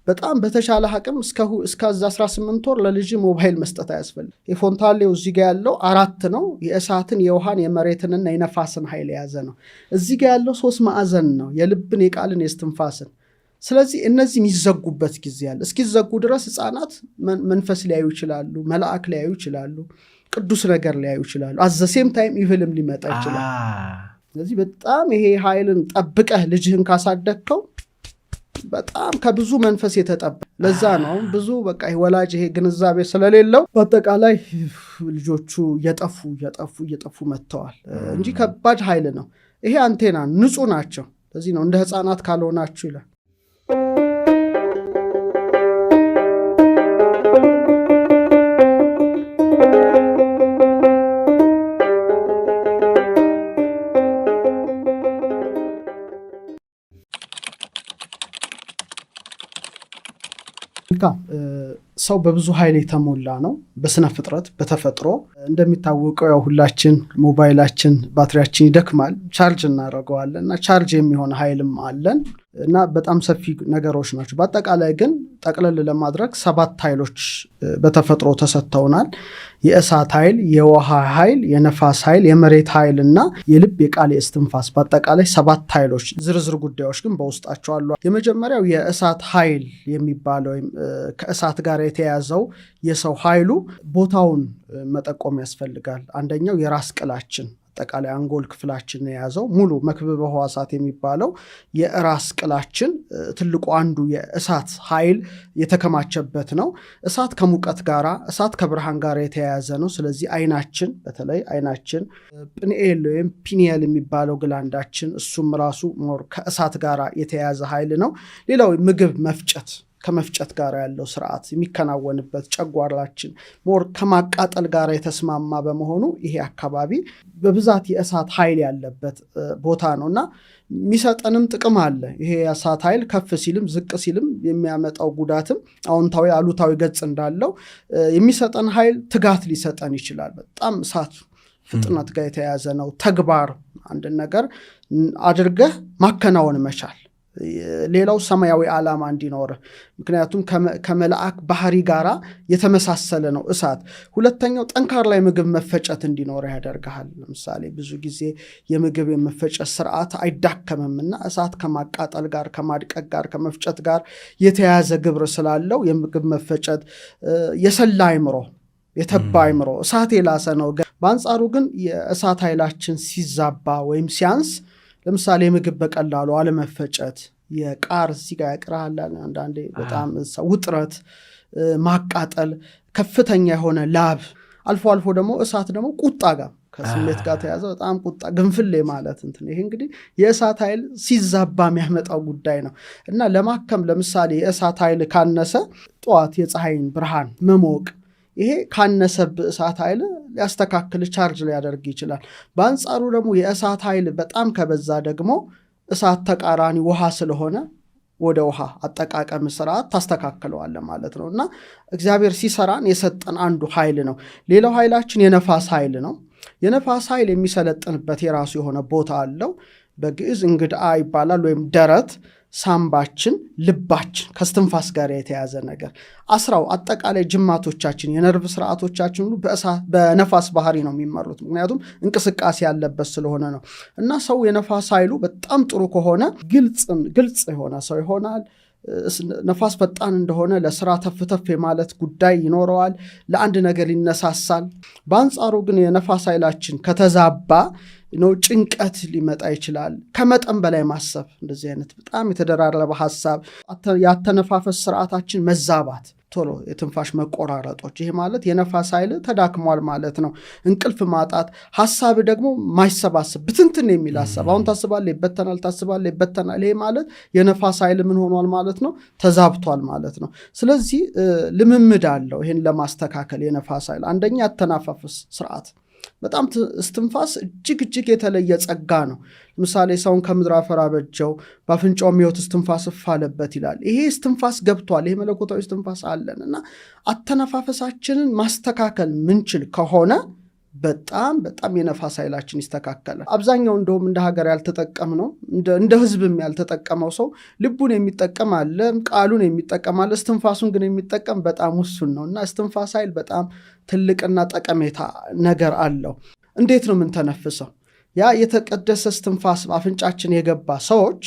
በጣም በተሻለ አቅም እስከ 18 ወር ለልጅ ሞባይል መስጠት አያስፈልግ። የፎንታሌው እዚህ ጋር ያለው 4 ነው። የእሳትን የውሃን የመሬትንና የነፋስን ኃይል የያዘ ነው። እዚህ ጋር ያለው 3 ማዕዘን ነው፣ የልብን የቃልን የስትንፋስን። ስለዚህ እነዚህ የሚዘጉበት ጊዜ አለ። እስኪዘጉ ድረስ ህፃናት መንፈስ ሊያዩ ይችላሉ፣ መልአክ ሊያዩ ይችላሉ፣ ቅዱስ ነገር ሊያዩ ይችላሉ። አዘሴም ታይም ኢቭልም ሊመጣ ይችላል። ስለዚህ በጣም ይሄ ኃይልን ጠብቀህ ልጅህን ካሳደግከው በጣም ከብዙ መንፈስ የተጠበቀ። ለዛ ነው ብዙ በቃ ወላጅ ይሄ ግንዛቤ ስለሌለው በአጠቃላይ ልጆቹ እየጠፉ መጥተዋል እንጂ ከባድ ኃይል ነው ይሄ። አንቴና ንጹህ ናቸው። ለዚህ ነው እንደ ህፃናት ካልሆናችሁ ይላል። ሰው በብዙ ኃይል የተሞላ ነው። በስነ ፍጥረት በተፈጥሮ እንደሚታወቀው ያው ሁላችን ሞባይላችን ባትሪያችን ይደክማል፣ ቻርጅ እናደርገዋለን እና ቻርጅ የሚሆን ኃይልም አለን እና በጣም ሰፊ ነገሮች ናቸው። በአጠቃላይ ግን ጠቅለል ለማድረግ 7 ኃይሎች በተፈጥሮ ተሰጥተውናል። የእሳት ኃይል፣ የውሃ ኃይል፣ የነፋስ ኃይል፣ የመሬት ኃይል እና የልብ የቃል የእስትንፋስ። በአጠቃላይ 7 ኃይሎች። ዝርዝር ጉዳዮች ግን በውስጣቸው አሉ። የመጀመሪያው የእሳት ኃይል የሚባለው ወይም ከእሳት ጋር የተያዘው የሰው ኃይሉ ቦታውን መጠቆም ያስፈልጋል። አንደኛው የራስ ቅላችን አጠቃላይ አንጎል ክፍላችን የያዘው ሙሉ መክብበ ሕዋሳት የሚባለው የራስ ቅላችን ትልቁ አንዱ የእሳት ኃይል የተከማቸበት ነው። እሳት ከሙቀት ጋራ፣ እሳት ከብርሃን ጋር የተያያዘ ነው። ስለዚህ አይናችን፣ በተለይ አይናችን ፒኒኤል ወይም ፒኒየል የሚባለው ግላንዳችን እሱም ራሱ ሞር ከእሳት ጋራ የተያያዘ ኃይል ነው። ሌላው ምግብ መፍጨት ከመፍጨት ጋር ያለው ስርዓት የሚከናወንበት ጨጓራችን ሞር ከማቃጠል ጋር የተስማማ በመሆኑ ይሄ አካባቢ በብዛት የእሳት ኃይል ያለበት ቦታ ነውና የሚሰጠንም ጥቅም አለ። ይሄ የእሳት ኃይል ከፍ ሲልም ዝቅ ሲልም የሚያመጣው ጉዳትም አዎንታዊ አሉታዊ ገጽ እንዳለው የሚሰጠን ኃይል ትጋት ሊሰጠን ይችላል። በጣም እሳት ፍጥነት ጋር የተያያዘ ነው። ተግባር አንድ ነገር አድርገህ ማከናወን መቻል። ሌላው ሰማያዊ ዓላማ እንዲኖር፣ ምክንያቱም ከመልአክ ባህሪ ጋራ የተመሳሰለ ነው እሳት። ሁለተኛው ጠንካራ ላይ ምግብ መፈጨት እንዲኖር ያደርጋል። ለምሳሌ ብዙ ጊዜ የምግብ የመፈጨት ስርዓት አይዳከምምና እሳት ከማቃጠል ጋር ከማድቀቅ ጋር ከመፍጨት ጋር የተያያዘ ግብር ስላለው የምግብ መፈጨት፣ የሰላ አይምሮ የተባ አይምሮ እሳት የላሰ ነው። በአንጻሩ ግን የእሳት ኃይላችን ሲዛባ ወይም ሲያንስ ለምሳሌ ምግብ በቀላሉ አለመፈጨት፣ የቃር ሲጋ ያቅራል አንዳንዴ በጣም ውጥረት፣ ማቃጠል፣ ከፍተኛ የሆነ ላብ፣ አልፎ አልፎ ደግሞ እሳት ደግሞ ቁጣ ጋር ከስሜት ጋር ተያዘ በጣም ቁጣ ግንፍሌ ማለት እንትን። ይሄ እንግዲህ የእሳት ኃይል ሲዛባ የሚያመጣው ጉዳይ ነው እና ለማከም ለምሳሌ የእሳት ኃይል ካነሰ ጠዋት የፀሐይን ብርሃን መሞቅ፣ ይሄ ካነሰብ እሳት ኃይል ሊያስተካክል ቻርጅ ሊያደርግ ይችላል። በአንጻሩ ደግሞ የእሳት ኃይል በጣም ከበዛ ደግሞ እሳት ተቃራኒ ውሃ ስለሆነ ወደ ውሃ አጠቃቀም ስርዓት ታስተካክለዋለ ማለት ነው እና እግዚአብሔር ሲሰራን የሰጠን አንዱ ኃይል ነው። ሌላው ኃይላችን የነፋስ ኃይል ነው። የነፋስ ኃይል የሚሰለጥንበት የራሱ የሆነ ቦታ አለው። በግዕዝ እንግድአ ይባላል ወይም ደረት፣ ሳምባችን፣ ልባችን ከስትንፋስ ጋር የተያዘ ነገር አስራው አጠቃላይ ጅማቶቻችን የነርቭ ስርዓቶቻችን ሁሉ በነፋስ ባህሪ ነው የሚመሩት። ምክንያቱም እንቅስቃሴ ያለበት ስለሆነ ነው እና ሰው የነፋስ ኃይሉ በጣም ጥሩ ከሆነ ግልጽ የሆነ ሰው ይሆናል። ነፋስ ፈጣን እንደሆነ ለስራ ተፍተፍ የማለት ጉዳይ ይኖረዋል። ለአንድ ነገር ይነሳሳል። በአንጻሩ ግን የነፋስ ኃይላችን ከተዛባ ጭንቀት ሊመጣ ይችላል። ከመጠን በላይ ማሰብ፣ እንደዚህ አይነት በጣም የተደራረበ ሐሳብ፣ ያተነፋፈስ ስርዓታችን መዛባት፣ ቶሎ የትንፋሽ መቆራረጦች፣ ይሄ ማለት የነፋስ ኃይል ተዳክሟል ማለት ነው። እንቅልፍ ማጣት፣ ሐሳብ ደግሞ ማይሰባሰብ ብትንትን የሚል ሐሳብ፣ አሁን ታስባለህ ይበተናል፣ ታስባለህ ይበተናል። ይሄ ማለት የነፋስ ኃይል ምን ሆኗል ማለት ነው? ተዛብቷል ማለት ነው። ስለዚህ ልምምድ አለው ይሄን ለማስተካከል። የነፋስ ኃይል አንደኛ ያተነፋፈስ ስርዓት በጣም እስትንፋስ እጅግ የተለየ ጸጋ ነው። ለምሳሌ ሰውን ከምድር አፈር አበጀው በአፍንጫው ሕይወት እስትንፋስ አለበት ይላል። ይሄ እስትንፋስ ገብቷል። ይሄ መለኮታዊ እስትንፋስ አለን እና አተነፋፈሳችንን ማስተካከል ምንችል ከሆነ በጣም የነፋስ ኃይላችን ይስተካከላል። አብዛኛው እንደውም እንደ ሀገር ያልተጠቀምነው እንደ ህዝብም ያልተጠቀመው ሰው ልቡን የሚጠቀም አለ፣ ቃሉን የሚጠቀም አለ፣ እስትንፋሱን ግን የሚጠቀም በጣም ውሱን ነው እና እስትንፋስ ኃይል በጣም ትልቅና ጠቀሜታ ነገር አለው። እንዴት ነው የምንተነፍሰው? ያ የተቀደሰ እስትንፋስ አፍንጫችን የገባ ሰዎች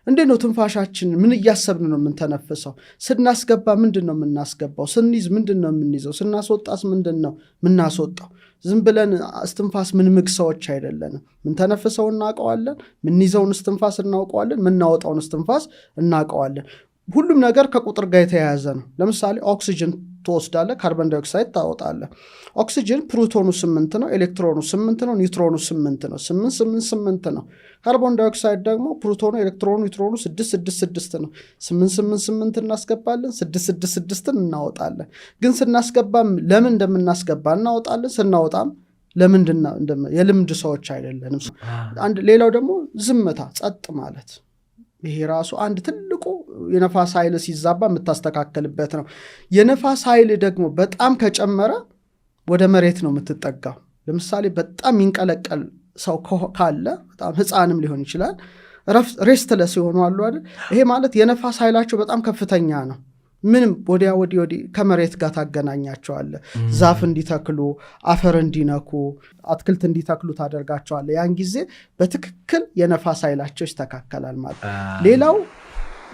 እንዴት ነው ትንፋሻችን ምን እያሰብን ነው የምንተነፍሰው? ስናስገባ ምንድን ነው የምናስገባው? ስንይዝ ምንድን ነው የምንይዘው? ስናስወጣስ ምንድን ነው የምናስወጣው? ዝም ብለን እስትንፋስ ምንምግ ሰዎች አይደለንም። ምንተነፍሰው እናውቀዋለን፣ ምንይዘውን እስትንፋስ እናውቀዋለን፣ ምናወጣውን እስትንፋስ እናውቀዋለን። ሁሉም ነገር ከቁጥር ጋር የተያያዘ ነው። ለምሳሌ ኦክሲጅን ትወስዳለህ፣ ካርቦን ዳይኦክሳይድ ታወጣለህ። ኦክሲጅን ፕሮቶኑ 8 ነው፣ ኤሌክትሮኑ 8 ነው፣ ኒውትሮኑ 8 ነው። 8 ነው። ካርቦን ዳይኦክሳይድ ደግሞ ፕሮቶኑ፣ ኤሌክትሮኑ፣ ኒውትሮኑ 6 ነው። 8 እናስገባለን፣ 6 እናወጣለን። ግን ስናስገባም ለምን እንደምናስገባ እናወጣለን፣ ስናወጣም ለምንድን የልምድ ሰዎች አይደለንም። ሌላው ደግሞ ዝምታ፣ ጸጥ ማለት። ይሄ ራሱ አንድ ትልቁ የነፋስ ኃይል ሲዛባ የምታስተካከልበት ነው። የነፋስ ኃይል ደግሞ በጣም ከጨመረ ወደ መሬት ነው የምትጠጋው። ለምሳሌ በጣም ይንቀለቀል ሰው ካለ በጣም ህፃንም ሊሆን ይችላል፣ ሬስትለስ የሆኑ አሉ አይደል? ይሄ ማለት የነፋስ ኃይላቸው በጣም ከፍተኛ ነው። ምንም ወዲያ ወዲህ ከመሬት ጋር ታገናኛቸዋለ። ዛፍ እንዲተክሉ፣ አፈር እንዲነኩ፣ አትክልት እንዲተክሉ ታደርጋቸዋለ። ያን ጊዜ በትክክል የነፋስ ኃይላቸው ይስተካከላል ማለት። ሌላው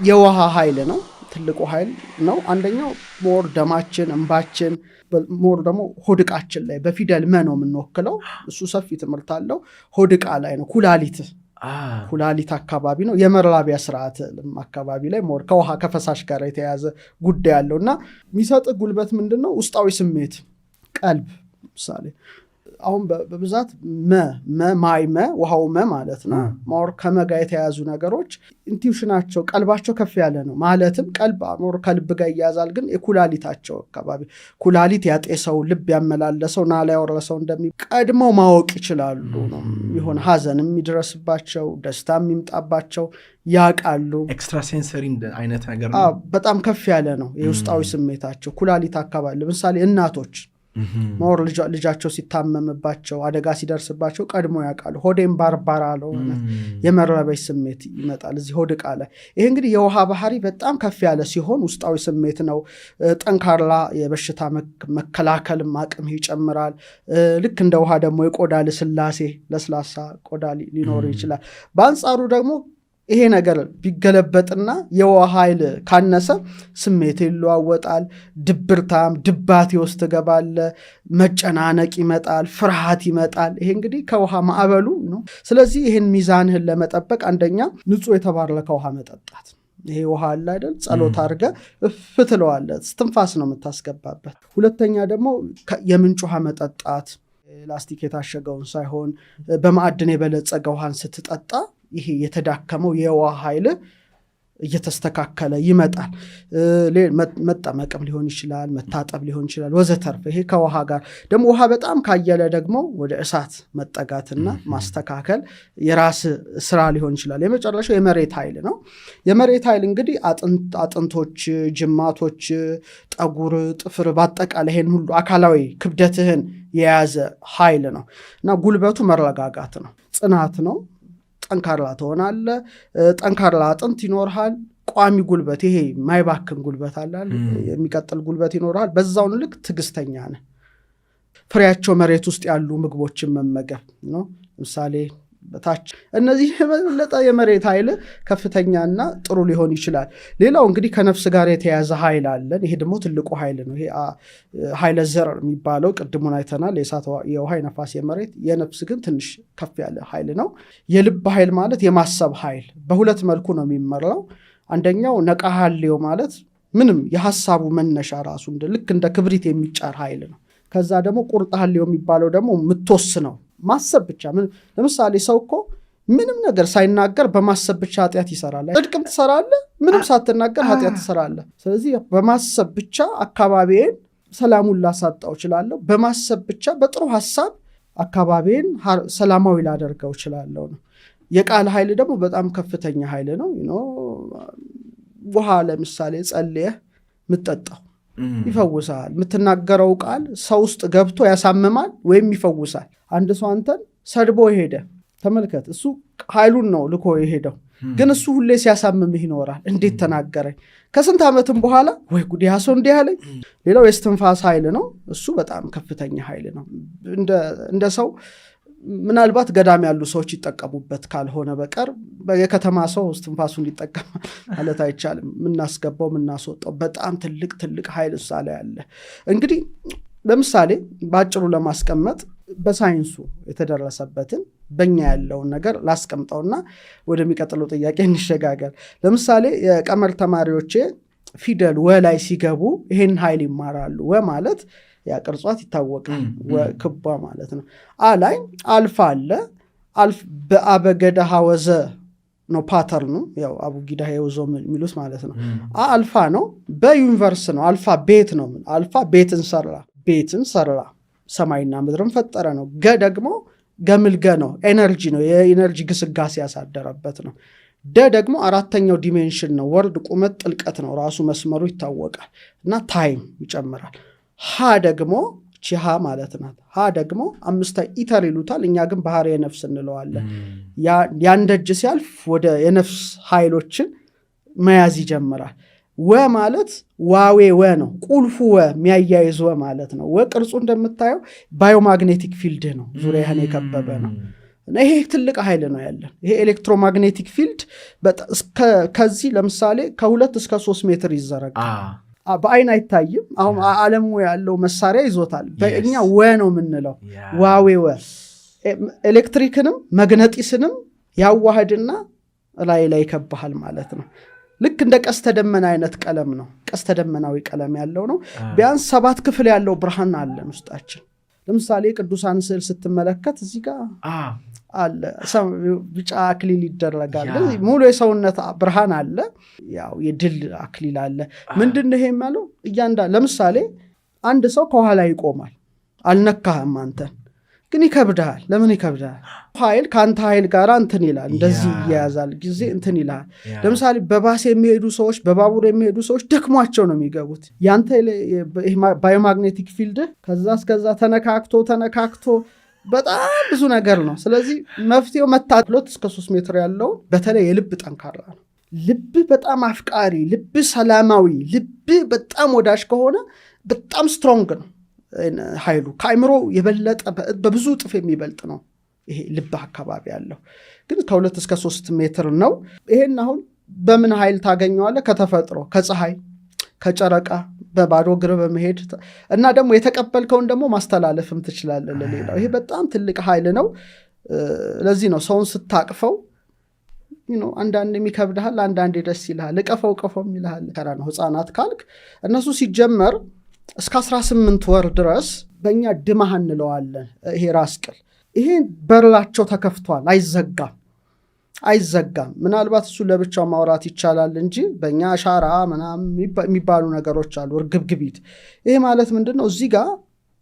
የውሃ ኃይል ነው። ትልቁ ኃይል ነው። አንደኛው ሞር ደማችን፣ እንባችን፣ ሞር ደግሞ ሆድቃችን ላይ በፊደል መ ነው የምንወክለው። እሱ ሰፊ ትምህርት አለው። ሆድቃ ላይ ነው፣ ኩላሊት አካባቢ ነው። የመራቢያ ስርዓት አካባቢ ላይ ሞር ከውሃ ከፈሳሽ ጋር የተያያዘ ጉዳይ ያለው እና የሚሰጥ ጉልበት ምንድን ነው? ውስጣዊ ስሜት፣ ቀልብ። ምሳሌ አሁን በብዛት ውሃው ማለት ነው። ሞር ከመጋ የተያዙ ነገሮች ኢንቲዩሽናቸው፣ ቀልባቸው ከፍ ያለ ነው። ማለትም ቀልብ ሞር ከልብ ጋር ይያዛል። ግን የኩላሊታቸው አካባቢ ኩላሊት ያጤሰው፣ ልብ ያመላለሰው፣ ናላ ያወረሰው ቀድመው ማወቅ ይችላሉ ነው። የሆነ ሀዘን የሚደርስባቸው፣ ደስታ የሚምጣባቸው ያቃሉ። ኤክስትራ ሴንሰሪ አይነት ነገር ነው። በጣም ከፍ ያለ ነው የውስጣዊ ስሜታቸው ኩላሊት አካባቢ። ለምሳሌ እናቶች ሞር ልጃቸው ሲታመምባቸው፣ አደጋ ሲደርስባቸው ቀድሞ ያውቃሉ። ሆዴም ባርባራ ለሆነ የመረበሽ ስሜት ይመጣል እዚህ ሆድቃ ላይ። ይሄ እንግዲህ የውሃ ባህሪ በጣም ከፍ ያለ ሲሆን ውስጣዊ ስሜት ነው። ጠንካራ የበሽታ መከላከልም አቅም ይጨምራል። ልክ እንደ ውሃ ደግሞ የቆዳ ልስላሴ፣ ለስላሳ ቆዳ ሊኖር ይችላል። በአንጻሩ ደግሞ ይሄ ነገር ቢገለበጥና የውሃ ኃይል ካነሰ ስሜት ይለዋወጣል። ድባቴ ውስጥ ትገባለ፣ መጨናነቅ ይመጣል፣ ፍርሃት ይመጣል። ይሄ እንግዲህ ከውሃ ማዕበሉ ነው። ስለዚህ ይህን ሚዛንህን ለመጠበቅ አንደኛ ንጹህ የተባረከ ውሃ መጠጣት። ይሄ ውሃ አለ አይደል? ጸሎት አድርገ እፍትለዋለ፣ ትንፋስ ነው የምታስገባበት። ሁለተኛ ደግሞ የምንጭ ውሃ መጠጣት፣ ላስቲክ የታሸገውን ሳይሆን በማዕድን የበለጸገ ውሃን ስትጠጣ ይሄ የተዳከመው የውሃ ኃይል እየተስተካከለ ይመጣል። መጠመቅም ሊሆን ይችላል፣ መታጠብ ሊሆን ይችላል ወዘተርፈ። ይሄ ከውሃ ጋር ደግሞ ውሃ በጣም ካየለ ደግሞ ወደ እሳት መጠጋትና ማስተካከል የራስ ስራ ሊሆን ይችላል። የመጨረሻው የመሬት ኃይል ነው። የመሬት ኃይል እንግዲህ አጥንቶች፣ ጅማቶች፣ ጠጉር፣ ጥፍር፣ በአጠቃላይ ይሄን ሁሉ አካላዊ ክብደትህን የያዘ ኃይል ነው እና ጉልበቱ መረጋጋት ነው፣ ጽናት ነው። ጠንካራ ትሆናለ። ጠንካራ አጥንት ይኖርሃል። ቋሚ ጉልበት፣ ይሄ ማይባክን ጉልበት አላል፣ የሚቀጥል ጉልበት ይኖርሃል። በዛውን ልክ ትዕግስተኛ ነህ። ፍሬያቸው መሬት ውስጥ ያሉ ምግቦችን መመገብ ነው። ምሳሌ በታች እነዚህ የበለጠ የመሬት ኃይል ከፍተኛና ጥሩ ሊሆን ይችላል። ሌላው እንግዲህ ከነፍስ ጋር የተያዘ ኃይል አለን። ይሄ ደግሞ ትልቁ ኃይል ነው። ይሄ ኃይለ ዘር የሚባለው ቅድሙን አይተናል። የእሳት፣ የውሃ፣ የነፋስ፣ የመሬት። የነፍስ ግን ትንሽ ከፍ ያለ ኃይል ነው። የልብ ኃይል ማለት የማሰብ ኃይል በሁለት መልኩ ነው የሚመራው። አንደኛው ነቃሃሌው ማለት ምንም የሐሳቡ መነሻ ራሱ ልክ እንደ ክብሪት የሚጫር ኃይል ነው። ከዛ ደግሞ ቁርጣሃሌው የሚባለው ደግሞ የምትወስነው ማሰብ ብቻ። ለምሳሌ ሰው እኮ ምንም ነገር ሳይናገር በማሰብ ብቻ ኃጢአት ይሰራል። ጽድቅም ትሰራለህ፣ ምንም ሳትናገር ኃጢአት ትሰራለህ። ስለዚህ በማሰብ ብቻ አካባቢዬን ሰላሙን ላሳጣው እችላለሁ፣ በማሰብ ብቻ በጥሩ ሐሳብ አካባቢዬን ሰላማዊ ላደርገው እችላለሁ ነው። የቃል ኃይል ደግሞ በጣም ከፍተኛ ኃይል ነው። ውሃ ለምሳሌ ጸልየህ ምትጠጣው ይፈውሳል። የምትናገረው ቃል ሰው ውስጥ ገብቶ ያሳምማል ወይም ይፈውሳል። አንድ ሰው አንተን ሰድቦ ሄደ፣ ተመልከት፣ እሱ ኃይሉን ነው ልኮ የሄደው፣ ግን እሱ ሁሌ ሲያሳምምህ ይኖራል። እንዴት ተናገረኝ? ከስንት ዓመትም በኋላ ወይ ጉድ ያ ሰው እንዲህ አለኝ። ሌላው የስትንፋስ ኃይል ነው። እሱ በጣም ከፍተኛ ኃይል ነው። እንደ ሰው ምናልባት ገዳም ያሉ ሰዎች ይጠቀሙበት ካልሆነ በቀር የከተማ ሰው እስትንፋሱን ሊጠቀም ማለት አይቻልም። የምናስገባው የምናስወጣው በጣም ትልቅ ኃይል እሳ ላይ አለ። እንግዲህ ለምሳሌ በአጭሩ ለማስቀመጥ በሳይንሱ የተደረሰበትን በእኛ ያለውን ነገር ላስቀምጠውና ወደሚቀጥለው ጥያቄ እንሸጋገር። ለምሳሌ የቀመር ተማሪዎቼ ፊደል ወ ላይ ሲገቡ ይሄን ኃይል ይማራሉ። ወ ማለት ያ ቅርጿት ይታወቃል፣ ክቧ ማለት ነው። አ ላይ አልፋ አለ። በአበገደ ሐወዘ ነው ፓተርኑ፣ ያው አቡጊዳ የውዞ የሚሉት ማለት ነው። አልፋ ነው። በዩኒቨርስ ነው። አልፋ ቤት ነው። አልፋ ቤትን ሰራ ሰማይና ምድርን ፈጠረ ነው። ገ ደግሞ ገምልገ ነው። ኤነርጂ ነው። የኤነርጂ ግስጋሴ ያሳደረበት ነው። ደ ደግሞ አራተኛው ዲሜንሽን ነው። ወርድ ቁመት ጥልቀት ነው። ራሱ መስመሩ ይታወቃል እና ታይም ይጨምራል። ሀ ደግሞ ቺሃ ማለት ናት። ሀ ደግሞ አምስታ ኢተር ይሉታል። እኛ ግን ባህር የነፍስ እንለዋለን። ያንደጅ ሲያልፍ ወደ የነፍስ ኃይሎችን መያዝ ይጀምራል። ወ ማለት ዋዌ ወ ነው። ቁልፉ ወ የሚያያይዝ ወ ማለት ነው። ወ ቅርጹ እንደምታየው ባዮማግኔቲክ ፊልድ ነው። ዙሪያህን የከበበ ነው። ይሄ ትልቅ ኃይል ነው ያለን። ይሄ ኤሌክትሮማግኔቲክ ፊልድ ከዚህ ለምሳሌ ከ2 እስከ 3 ሜትር ይዘረጋል። በአይን አይታይም። አሁን ዓለሙ ያለው መሳሪያ ይዞታል። በእኛ ወ ነው የምንለው። ዋዌ ወ ኤሌክትሪክንም መግነጢስንም ያዋህድና ላይ ይከብሃል ማለት ነው። ልክ እንደ ቀስተ ደመና አይነት ቀለም ነው። ቀስተ ደመናዊ ቀለም ያለው ነው። ቢያንስ 7 ክፍል ያለው ብርሃን አለን ውስጣችን። ለምሳሌ ቅዱሳን ስዕል ስትመለከት እዚህ ጋር አለ ቢጫ አክሊል ይደረጋል። ሙሉ የሰውነት ብርሃን አለ። ያው የድል አክሊል አለ። ምንድነው ይሄ ማለት? ለምሳሌ አንድ ሰው ከኋላ ይቆማል። አልነካህም አንተን፣ ግን ይከብዳል። ለምን ይከብዳል? ኃይል ከአንተ ኃይል ጋር እንትን ይላል። እንደዚህ ይያያዛል ጊዜ እንትን ይላል። ለምሳሌ በባስ የሚሄዱ ሰዎች፣ በባቡር የሚሄዱ ሰዎች ደክሟቸው ነው የሚገቡት። ያንተ ባዮማግኔቲክ ፊልድ ከዛ እስከዛ ተነካክቶ በጣም ብዙ ነገር ነው። ስለዚህ መፍትሄው መታጥሎት እስከ 3 ሜትር ያለው በተለይ የልብ ጠንካራ ነው። ልብ በጣም አፍቃሪ፣ ልብ ሰላማዊ፣ ልብ በጣም ወዳጅ ከሆነ በጣም ስትሮንግ ነው ኃይሉ። ከአይምሮ የበለጠ በብዙ እጥፍ የሚበልጥ ነው ይሄ ልብ አካባቢ ያለው። ግን ከ2 እስከ 3 ሜትር ነው። ይሄን አሁን በምን ኃይል ታገኘዋለህ? ከተፈጥሮ፣ ከፀሐይ፣ ከጨረቃ በባዶ እግር በመሄድ እና ደግሞ የተቀበልከውን ደግሞ ማስተላለፍም ትችላለህ ለሌላው። ይሄ በጣም ትልቅ ኃይል ነው። ለዚህ ነው ሰውን ስታቅፈው አንዳንድ የሚከብድሃል፣ አንዳንድ ደስ ይልሃል። እቀፈው ይልሃል። ነው ህፃናት ካልክ እነሱ ሲጀመር እስከ 18 ወር ድረስ በእኛ ድማህ እንለዋለን። ይሄ ራስ ቅል ይሄ በርላቸው ተከፍቷል፣ አይዘጋም። ምናልባት እሱ ለብቻው ማውራት ይቻላል እንጂ በእኛ አሻራ ምናምን የሚባሉ ነገሮች አሉ። እርግብግቢት። ይሄ ማለት ምንድነው? እዚህ ጋር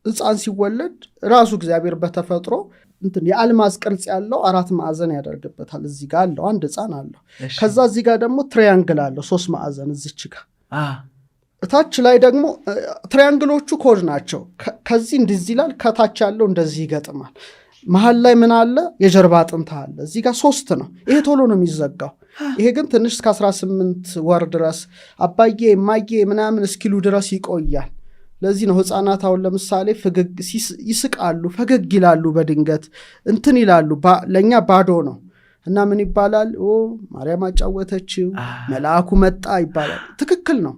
ህፃን ሲወለድ ራሱ እግዚአብሔር በተፈጥሮ የአልማዝ ቅርጽ ያለው 4 ማዕዘን ያደርግበታል። እዚህ ጋር አለው አንድ ህፃን አለው። ከዛ እዚህ ጋር ደግሞ ትሪያንግል አለው 3 ማዕዘን እዚች ጋር ታች ላይ ደግሞ ትሪያንግሎቹ ኮድ ናቸው። ከዚህ እንደዚህ ይላል፣ ከታች ያለው እንደዚህ ይገጥማል። መሀል ላይ ምን አለ? የጀርባ አጥንት አለ። እዚህ ጋር 3 ነው። ይሄ ቶሎ ነው የሚዘጋው። ይሄ ግን ትንሽ እስከ 18 ወር ድረስ አባዬ ማዬ ምናምን እስኪሉ ድረስ ይቆያል። ለዚህ ነው ህፃናት አሁን ለምሳሌ ይስቃሉ፣ ፈገግ ይላሉ፣ በድንገት እንትን ይላሉ። ለእኛ ባዶ ነው እና ምን ይባላል? ማርያም አጫወተችው፣ መልአኩ መጣ ይባላል። ትክክል ነው።